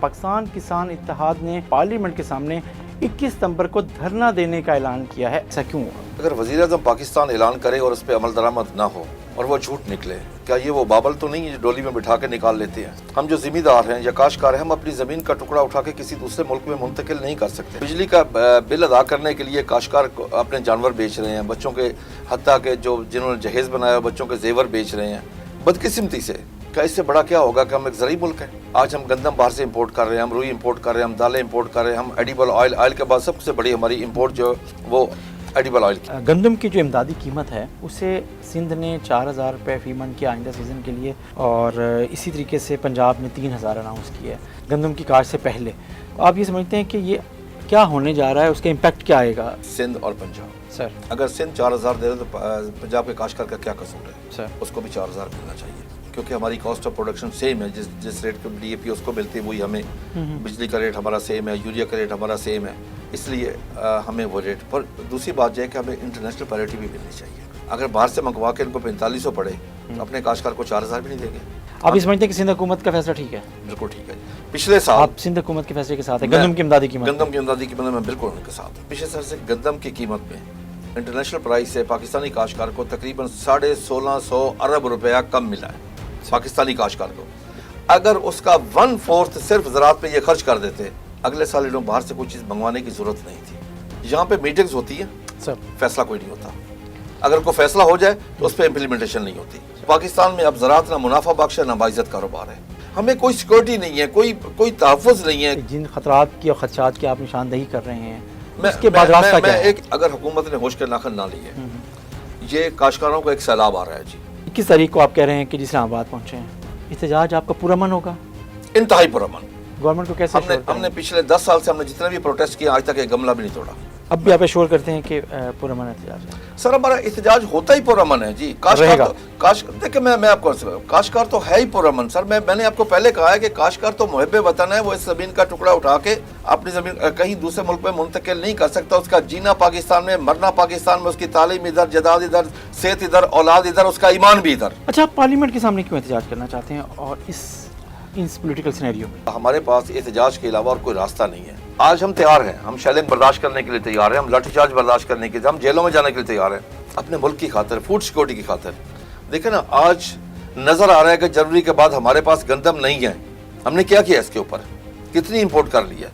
پاکستان کسان اتحاد نے پارلیمنٹ کے سامنے 21 ستمبر کو دھرنا دینے کا اعلان کیا ہے، ایسا کیوں ہوا؟ اگر وزیر اعظم پاکستان اعلان کرے اور اس پہ عمل درآمد نہ ہو اور وہ جھوٹ نکلے، کیا یہ وہ بابل تو نہیں ہے جو ڈولی میں بٹھا کے نکال لیتے ہیں؟ ہم جو ذمہ دار ہیں یا کاشتکار ہیں، ہم اپنی زمین کا ٹکڑا اٹھا کے کسی دوسرے ملک میں منتقل نہیں کر سکتے۔ بجلی کا بل ادا کرنے کے لیے کاشتکار اپنے جانور بیچ رہے ہیں، بچوں کے حتیٰ کہ جو جنہوں نے جہیز بنایا بچوں کے زیور بیچ رہے ہیں بدقسمتی سے۔ کیا اس سے بڑا کیا ہوگا کہ ہم ایک زرعی ملک ہیں؟ آج ہم گندم باہر سے امپورٹ کر رہے ہیں، ہم روئی امپورٹ کر رہے ہیں، ہم دالیں امپورٹ کر رہے ہیں، ہم ایڈیبل آئل کے بعد سب سے بڑی ہماری امپورٹ جو وہ ایڈیبل آئل کی۔ گندم کی جو امدادی قیمت ہے اسے سندھ نے 4000 روپے فی من کیا آئندہ سیزن کے لیے، اور اسی طریقے سے پنجاب نے 3000 اناؤنس کیا ہے گندم کی کاشت سے پہلے۔ آپ یہ سمجھتے ہیں کہ یہ کیا ہونے جا رہا ہے، اس کا امپیکٹ کیا آئے گا؟ سندھ اور پنجاب سر اگر سندھ 4000 دے رہے تو پنجاب کے کاشتکار کا کیا قصور ہے؟ سر اس کو بھی 4000 ملنا چاہیے، کیونکہ ہماری کاسٹ آف پروڈکشن سیم ہے، جس ریٹ پہ ڈی اے پی اس کو ملتی ہے وہی ہمیں، بجلی کا ریٹ ہمارا سیم ہے، یوریا کا ریٹ ہمارا سیم ہے، اس لیے ہمیں وہ ریٹ پر۔ دوسری بات یہ ہے کہ ہمیں انٹرنیشنل پیرٹی بھی ملنی چاہیے۔ اگر باہر سے منگوا کے ان کو 4500 پڑے تو اپنے کاشتکار کو 4000 بھی نہیں دیں گے۔ آپ یہ سمجھتے ہیں کہ سندھ حکومت کا فیصلہ ٹھیک ہے؟ بالکل ٹھیک ہے۔ پچھلے سال آپ سندھ حکومت کے فیصلے کے ساتھ ہیں گندم کی امدادی قیمت؟ گندم کی امدادی قیمت میں بالکل ان کے ساتھ ہوں۔ پچھلے سال سے گندم کی قیمت میں انٹرنیشنل پرائس سے پاکستانی کاشتکار کو تقریباً 1650 ارب روپیہ کم ملا ہے پاکستانی کاشتکار کو۔ اگر اس کا 1/4 صرف زراعت پہ یہ خرچ کر دیتے، اگلے سال انہوں باہر سے کوئی چیز منگوانے کی ضرورت نہیں تھی۔ یہاں پہ میٹنگز ہوتی ہیں، سر فیصلہ کوئی نہیں ہوتا۔ اگر کوئی فیصلہ ہو جائے تو اس پہ امپلیمنٹیشن نہیں ہوتی۔ پاکستان میں اب زراعت نہ منافع بخش ہے نہ باعزت کاروبار ہے۔ ہمیں کوئی سیکورٹی نہیں ہے، کوئی تحفظ نہیں ہے۔ جن خطرات کی اور خدشات کی آپ نشاندہی کر رہے ہیں اس کے بعد راستہ کیا ہے؟ اگر حکومت نے ہوش کے ناخن نہ لیے، یہ کاشتکاروں کو ایک سیلاب آ رہا ہے جی۔ 21 تاریخ کو آپ کہہ رہے ہیں کہ اسلام آباد پہنچے ہیں، احتجاج آپ کا پورا من ہوگا؟ انتہائی پرامن۔ گورنمنٹ کو کیسے ہم نے پچھلے 10 سال سے ہم نے جتنے بھی پروٹیسٹ کیا آج تک ایک گملہ بھی نہیں توڑا۔ اب بھی آپ ایشور کرتے ہیں کہ پورا من احتجاج ہے؟ سر ہمارا احتجاج ہوتا ہی پرامن ہے جی۔ دیکھیں میں آپ کو کاشتکار تو ہے ہی پرامن سر۔ میں نے آپ کو پہلے کہا ہے کہ کاشتکار تو محب وطن ہے، وہ اس زمین کا ٹکڑا اٹھا کے اپنی زمین کہیں دوسرے ملک میں منتقل نہیں کر سکتا۔ اس کا جینا پاکستان میں، مرنا پاکستان میں، اس کی تعلیم ادھر، جداد ادھر، صحت ادھر، اولاد ادھر، اس کا ایمان بھی ادھر۔ اچھا، آپ پارلیمنٹ کے سامنے کیوں احتجاج کرنا چاہتے ہیں اور اس پولیٹیکل سینیریو میں؟ ہمارے پاس احتجاج کے علاوہ اور کوئی راستہ نہیں ہے۔ آج ہم تیار ہیں، ہم شیلنگ برداشت کرنے کے لیے تیار ہیں، ہم لاٹھی چارج برداشت کرنے کے لیے، ہم جیلوں میں جانے کے لیے تیار ہیں، اپنے ملک کی خاطر، فوڈ سیکورٹی کی خاطر۔ دیکھیں نا، آج نظر آ رہا ہے کہ جنوری کے بعد ہمارے پاس گندم نہیں ہے۔ ہم نے کیا کیا اس کے اوپر؟ کتنی امپورٹ کر لی ہے؟